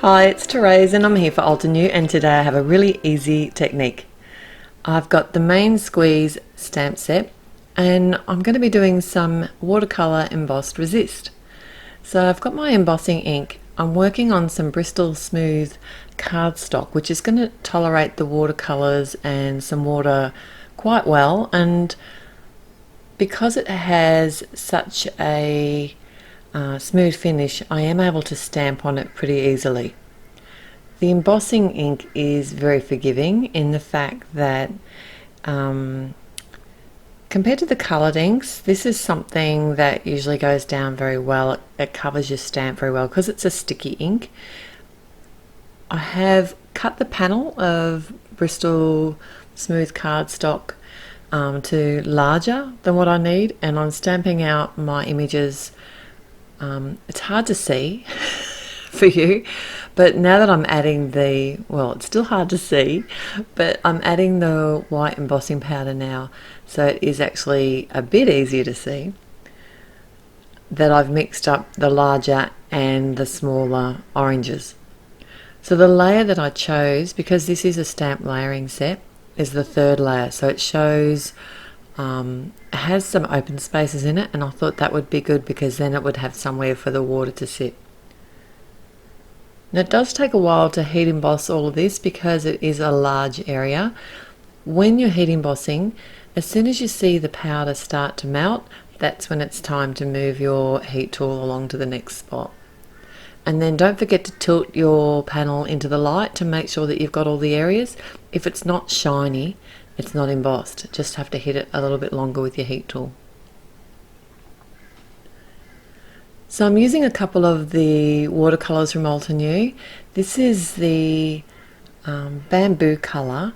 Hi, it's Therese and I'm here for Altenew, and today I have a really easy technique. I've got the main squeeze stamp set and I'm going to be doing some watercolour embossed resist. So I've got my embossing ink. I'm working on some Bristol Smooth cardstock, which is going to tolerate the watercolours and some water quite well, and because it has such a smooth finish, I am able to stamp on it pretty easily. The embossing ink is very forgiving in the fact that compared to the coloured inks, this is something that usually goes down very well. It covers your stamp very well because it's a sticky ink. I have cut the panel of Bristol Smooth cardstock to larger than what I need, and I'm stamping out my images. It's hard to see for you, but now that I'm adding it's still hard to see, but I'm adding the white embossing powder now, so it is actually a bit easier to see that I've mixed up the larger and the smaller oranges. So the layer that I chose, because this is a stamp layering set, is the third layer, so it shows it has some open spaces in it, and I thought that would be good because then it would have somewhere for the water to sit. Now it does take a while to heat emboss all of this because it is a large area. When you're heat embossing, as soon as you see the powder start to melt, that's when it's time to move your heat tool along to the next spot. And then don't forget to tilt your panel into the light to make sure that you've got all the areas. If it's not shiny, it's not embossed. Just have to hit it a little bit longer with your heat tool. So I'm using a couple of the watercolours from Altenew. This is the bamboo colour,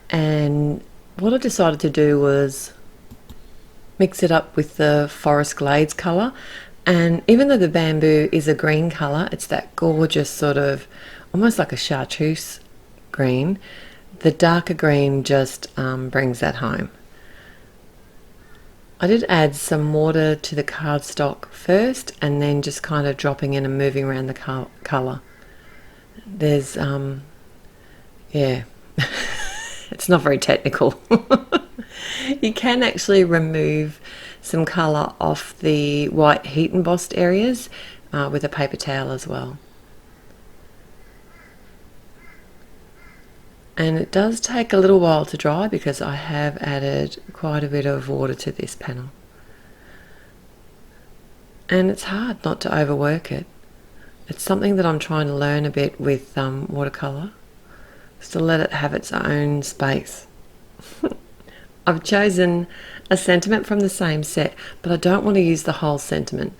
and what I decided to do was mix it up with the Forest Glades colour. And even though the bamboo is a green colour, it's that gorgeous sort of almost like a chartreuse green. The darker green just brings that home. I did add some water to the cardstock first, and then just kind of dropping in and moving around the colour. There's, yeah, it's not very technical. You can actually remove some colour off the white heat embossed areas with a paper towel as well. And it does take a little while to dry because I have added quite a bit of water to this panel. And it's hard not to overwork it. It's something that I'm trying to learn a bit with watercolour, just to let it have its own space. I've chosen a sentiment from the same set, but I don't want to use the whole sentiment.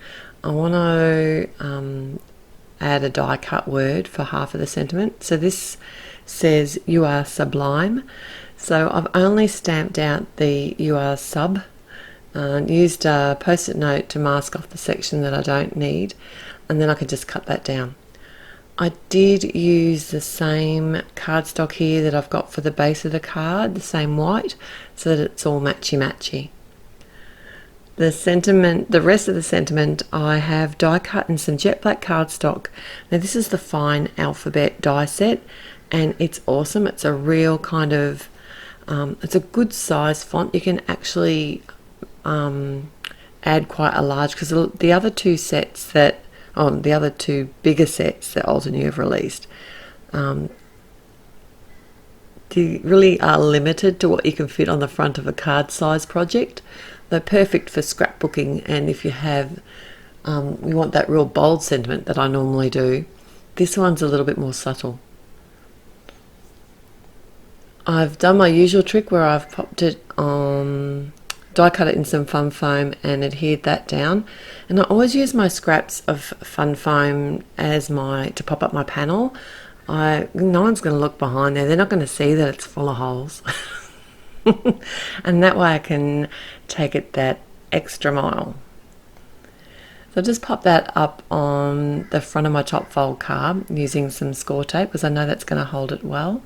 I want to add a die cut word for half of the sentiment. So this says "You are sublime." So I've only stamped out the "You are sub" and used a post-it note to mask off the section that I don't need, and then I can just cut that down. I did use the same cardstock here that I've got for the base of the card, the same white, so that it's all matchy-matchy. The sentiment, the rest of the sentiment, I have die cut in some jet black cardstock. Now this is the fine alphabet die set, and it's awesome. It's a real kind of, it's a good size font. You can actually add quite a large, because the other two sets that, the other two bigger sets that Altenew have released, they really are limited to what you can fit on the front of a card size project. They're perfect for scrapbooking, and if you have, you want that real bold sentiment that I normally do, this one's a little bit more subtle. I've done my usual trick where I've popped it on, die cut it in some fun foam and adhered that down, and I always use my scraps of fun foam as to pop up my panel. No one's going to look behind there, they're not going to see that it's full of holes. And that way I can take it that extra mile. So I'll just pop that up on the front of my top fold card using some score tape, because I know that's going to hold it well.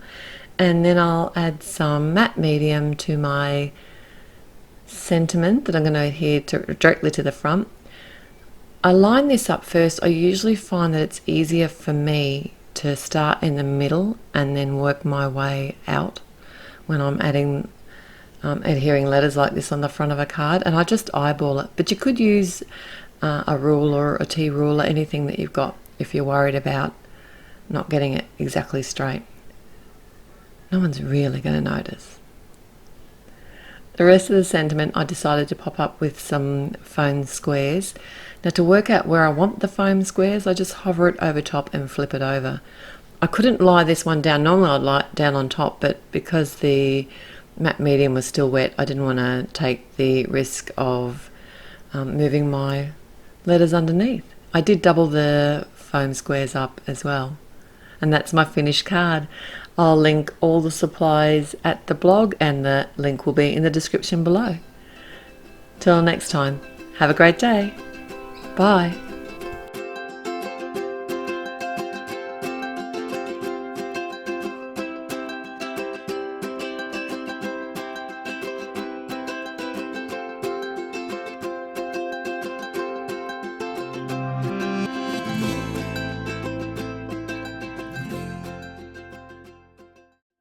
And then I'll add some matte medium to my sentiment that I'm going to adhere directly to the front. I line this up first. I usually find that it's easier for me to start in the middle and then work my way out when I'm adding adhering letters like this on the front of a card, and I just eyeball it. But you could use a ruler, a T ruler, anything that you've got if you're worried about not getting it exactly straight. No one's really going to notice. The rest of the sentiment I decided to pop up with some foam squares. Now, to work out where I want the foam squares, I just hover it over top and flip it over. I couldn't lie this one down. Normally I'd lie it down on top, but because the matte medium was still wet, I didn't want to take the risk of moving my letters underneath. I did double the foam squares up as well. And that's my finished card. I'll link all the supplies at the blog, and the link will be in the description below. Till next time, have a great day. Bye.